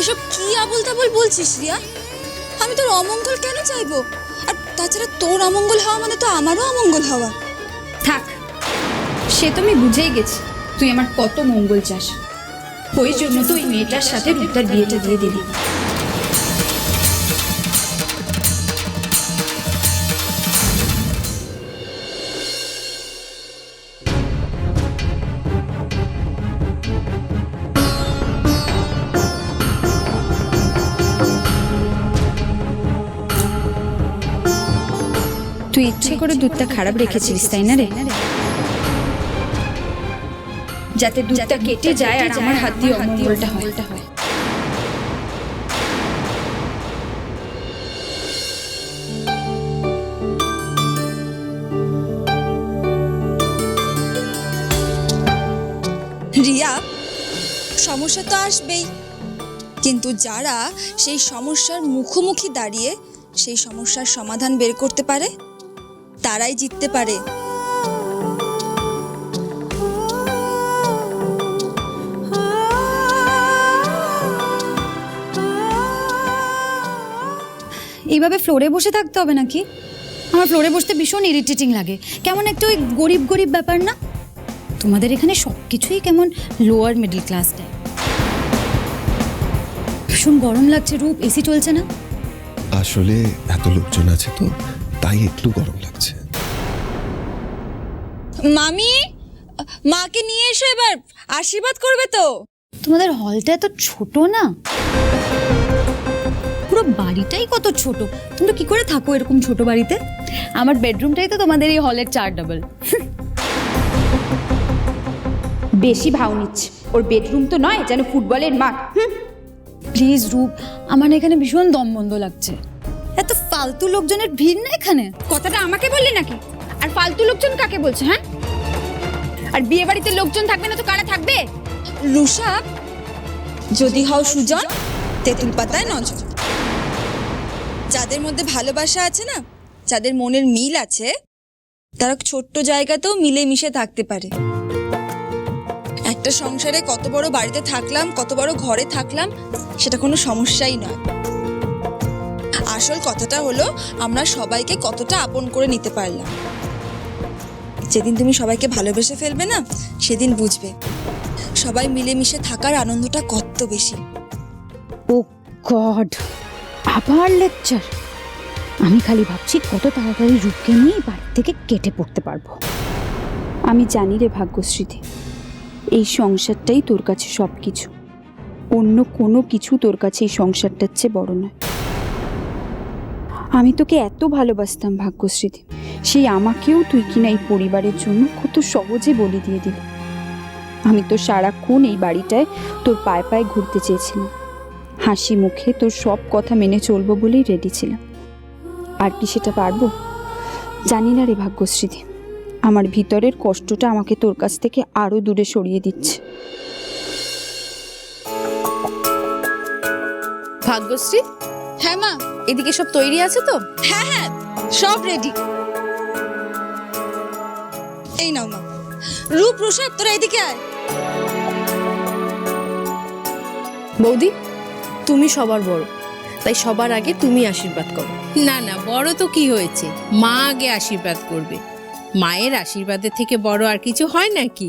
এসব কি আবল তাবল বলছিস রিয়া? আমি তোর অমঙ্গল কেন চাইবো? আর তাছাড়া তোর অমঙ্গল হওয়া মানে তো আমারও অমঙ্গল হওয়া। থাক, সে তো আমি বুঝেই গেছি তুই আমার কত মঙ্গল চাস। ওই জন্য তো ওই মেয়েটার সাথে রূপটার বিয়েটা দিয়ে দিলি। তুই ইচ্ছে করে দুধটা খারাপ রেখেছিস তাই না রে? যাতে দুধটা কেটে যায় আর আমার হাত দিয়ে অমঙ্গলটা হয়। রিয়া, সমস্যা তো আসবেই, কিন্তু যারা সেই সমস্যার মুখোমুখি দাঁড়িয়ে সেই সমস্যার সমাধান বের করতে পারে তারাই জিততে পারে। এইভাবে ফ্লোরে বসে থাকতে হবে নাকি? আমার ফ্লোরে বসতে ভীষণ ইরিটেটিং লাগে। কেমন একটা ওই গরিব গরিব ব্যাপার না? তোমাদের এখানে সব কিছুই কেমন লোয়ার মিডল ক্লাস টাইপ। ভীষণ গরম লাগছে রূপ, এসি চলছে না? আসলে এত লোকজন আছে তো তাই একটু গরম লাগছে। মামি, মাকে নিয়ে এসো, এবার আশীর্বাদ করবে তো। তোমাদের হলটা এত ছোট না? পুরো বাড়িটাই কত ছোট। তোমরা কি করে থাকো এরকম ছোট বাড়িতে? আমার বেডরুমটাই তো তোমাদের এই হলের 4 ডাবল। বেশি ভাও নিচ্ছে। ওর বেডরুম তো নয় যেন ফুটবলের মাঠ। প্লিজ রূপ, আমার এখানে ভীষণ দম বন্ধ লাগছে। এত ফালতু লোকজনের ভিড় না এখানে। কথাটা আমাকে বললি নাকি? আর ফালতু লোকজন কাকে বলছে? হ্যাঁ, আর বিয়ে বাড়িতে লোকজন থাকবে না তো কারা থাকবে? রুষা, যদি হও সুজন, তেঁতুল পাতায় নজর। যাদের মধ্যে ভালোবাসা আছে না, যাদের মনের মিল আছে, তারা ছোট্ট জায়গাতেও মিলেমিশে থাকতে পারে। একটা সংসারে কত বড় বাড়িতে থাকলাম, কত বড় ঘরে থাকলাম, সেটা কোনো সমস্যাই নয়। আসল কথাটা হলো আমরা সবাইকে কতটা আপন করে নিতে পারলাম। যেদিন তুমি সবাইকে ভালোবেসে ফেলবে না, সেদিন বুঝবে সবাই মিলেমিশে থাকার আনন্দটা কত বেশি। ও গড, আবার লেকচার। আমি খালি ভাবছি কত তাড়াতাড়ি রূপকে নিয়ে বাড়ি থেকে কেটে পড়তে পারবো। আমি জানি রে ভাগ্যশ্রীতে, এই সংসারটাই তোর কাছে সব কিছু। অন্য কোনো কিছু তোর কাছে এই সংসারটার চেয়ে বড় নয়। আমি তোকে এত ভালোবাসতাম ভাগ্যশ্রীতে, সেই আমাকেও তুই কিনা এই পরিবারের জন্য কত সহজে বলি দিয়ে দিল। আমি তো সারাক্ষণ এই বাড়িটায় তোর পায়ে পায়ে ঘুরতে চেয়েছিলাম, হাসি মুখে তোর সব কথা মেনে চলবো বলেই রেডি ছিলাম। আর কি সেটা পারবো? জানি না রে ভাগ্যশ্রীতে, আমার ভিতরের কষ্টটা আমাকে তোর কাছ থেকে আরো দূরে সরিয়ে দিচ্ছে। ভাগ্যশ্রী, হ্যাঁ মা। এদিকে সব তৈরি আছে তো? হ্যাঁ হ্যাঁ, সব রেডি। এই নাও মা। রূপ, রুষাব, তোরা এদিকে আয়। বৌদি, তুমি সবার বড়, তাই সবার আগে তুমি আশীর্বাদ করো। না না, বড় তো কি হয়েছে, মা আগে আশীর্বাদ করবে। মায়ের আশীর্বাদের থেকে বড় আর কিছু হয় নাকি?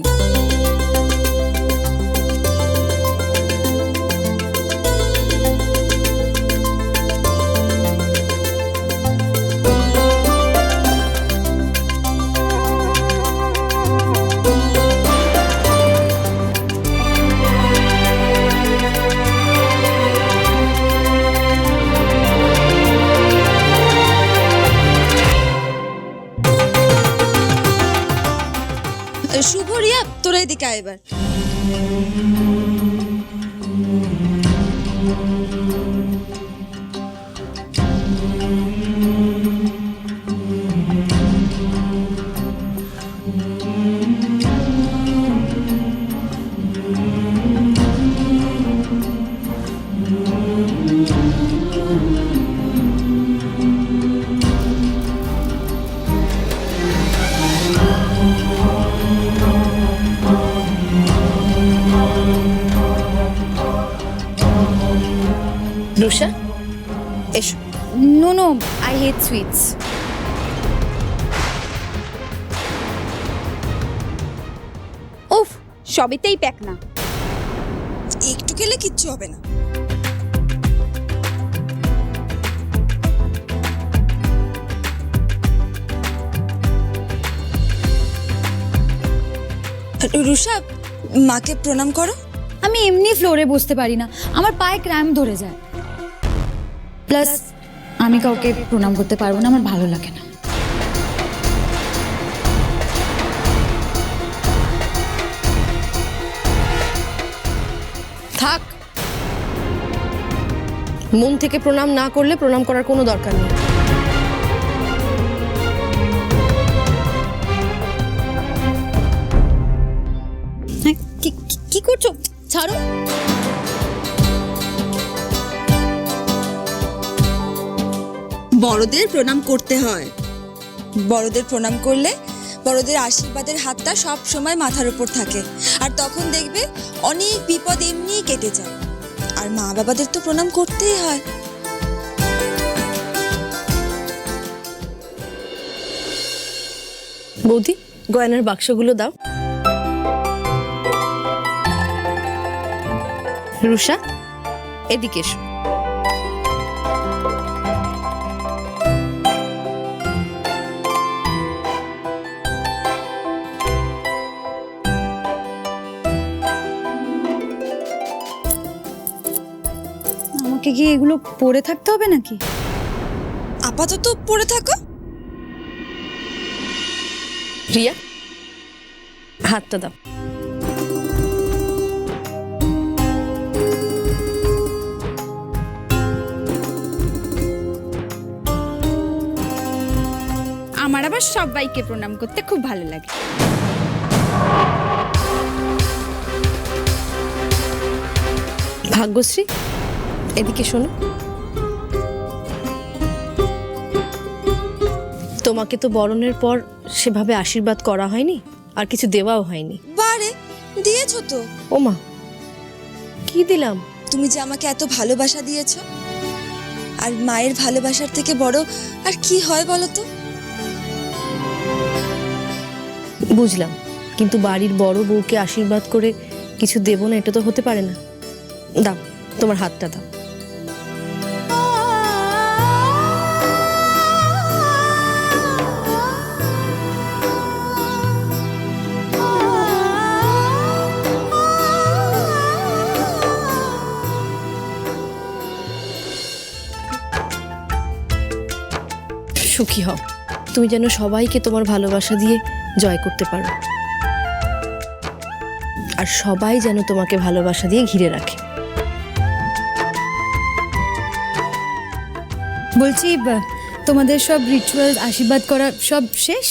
শুভ, রিয়া, তোরা এদিকে আয় এবার। রুষা এসো। No I hate sweets. উফ, সবেতেই প্যাক না। একটু খেলে কিচ্ছু হবে না। রুষা, মাকে প্রণাম করো। আমি এমনি ফ্লোরে বসতে পারি না, আমার পায়ে ক্র্যাম্প ধরে যায়। প্লাস আমি কাউকে প্রণাম করতে পারবো না, আমার ভালো লাগে না। থাক, মন থেকে প্রণাম না করলে প্রণাম করার কোনো দরকার নেই। হ্যাঁ, কি করছো? ছাড়ো। বড়দের প্রণাম করতে হয়। বড়দের প্রণাম করলে বড়দের আশীর্বাদের হাতটা সব সময় মাথার উপর থাকে, আর তখন দেখবে অনেক বিপদ এমনিই কেটে যায়। আর মা বাবাদের তো প্রণাম করতেই হয়। বৌদি, গয়নার বাক্সগুলো দাও। রুষা, এদিকে এসো। আমাকে কি এগুলো পরে থাকতে হবে নাকি? আপাতত পড়ে থাকো। রিয়া, হাতটা দাও। আমার আবার সবাইকে প্রণাম করতে খুব ভালো লাগে। ভাগ্যশ্রী, এদিকে শোনো। তোমাকে তো বরণের পর সেভাবে আশীর্বাদ করা হয়নি, আর কিছু দেওয়াও হয়নি। বারে দিয়েছো তো। ওমা, কি দিলাম? তুমি যে আমাকে এত ভালোবাসা দিয়েছো, আর মায়ের ভালোবাসার থেকে বড় আর কি হয় বলো তো? বুঝলাম, কিন্তু বাড়ির বড় বউকে আশীর্বাদ করে কিছু দেবো না, এটা তো হতে পারে না। দাও, তোমার হাতটা দাও। সুখী হও, তুমি যেন সবাইকে তোমার ভালোবাসা দিয়ে জয় করতে পারো, আর সবাই যেন তোমাকে ভালোবাসা দিয়ে ঘিরে রাখে। বলছি, তোমাদের সব রিচুয়াল, আশীর্বাদ করা সব শেষ?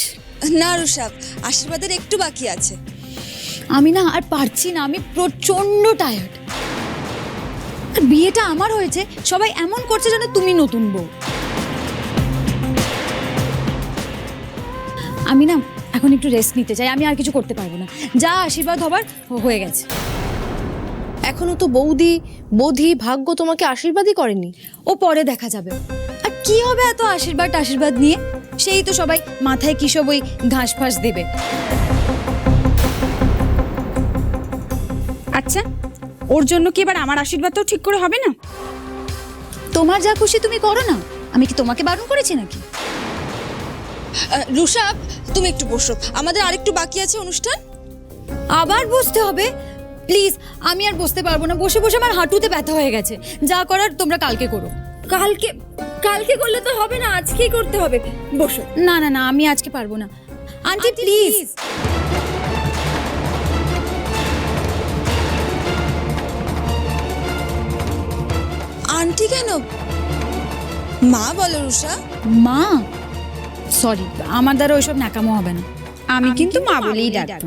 না রুষাব, আশীর্বাদের একটু বাকি আছে। আমি না আর পারছি না, আমি প্রচন্ড টায়ার্ড। আর বিয়েটা আমার হয়েছে, সবাই এমন করছে যেন তুমি নতুন বউ। আমি না এখন একটু রেস্ট নিতে চাই, আমি আর কিছু করতে পারবো না। যা আশীর্বাদ হবার হয়ে গেছে। এখনো তো বৌদি, বোধি, ভাগ্য তোমাকে আশীর্বাদই করেনি। ও পরে দেখা যাবে। আর কি হবে এত আশীর্বাদ নিয়ে? সেই তো সবাই মাথায় কি সব ওই ঘাস ফাঁস দেবে। আচ্ছা, ওর জন্য কি এবার আমার আশীর্বাদটাও ঠিক করে হবে না? তোমার যা খুশি তুমি করো না, আমি কি তোমাকে বারণ করেছি নাকি? রুষাব, তুমি একটু বসো, আমাদের আরেকটু বাকি আছে অনুষ্ঠান। আবার বসতে হবে? প্লিজ, আমি আর বসতে পারবো না। বসে বসে আমার হাঁটুতে ব্যথা হয়ে গেছে। যা করার তোমরা কালকে করো। কালকে করলে তো হবে না, আজকেই করতে হবে। বসো। না না না, আমি আজকে পারবো না। Aunty please. আন্টি কেন? মা বলো রুষা। মা? সরি, আমার দ্বারা ওইসব ন্যাকামো হবে না। আমি কিন্তু মা বলেই ডাকবো।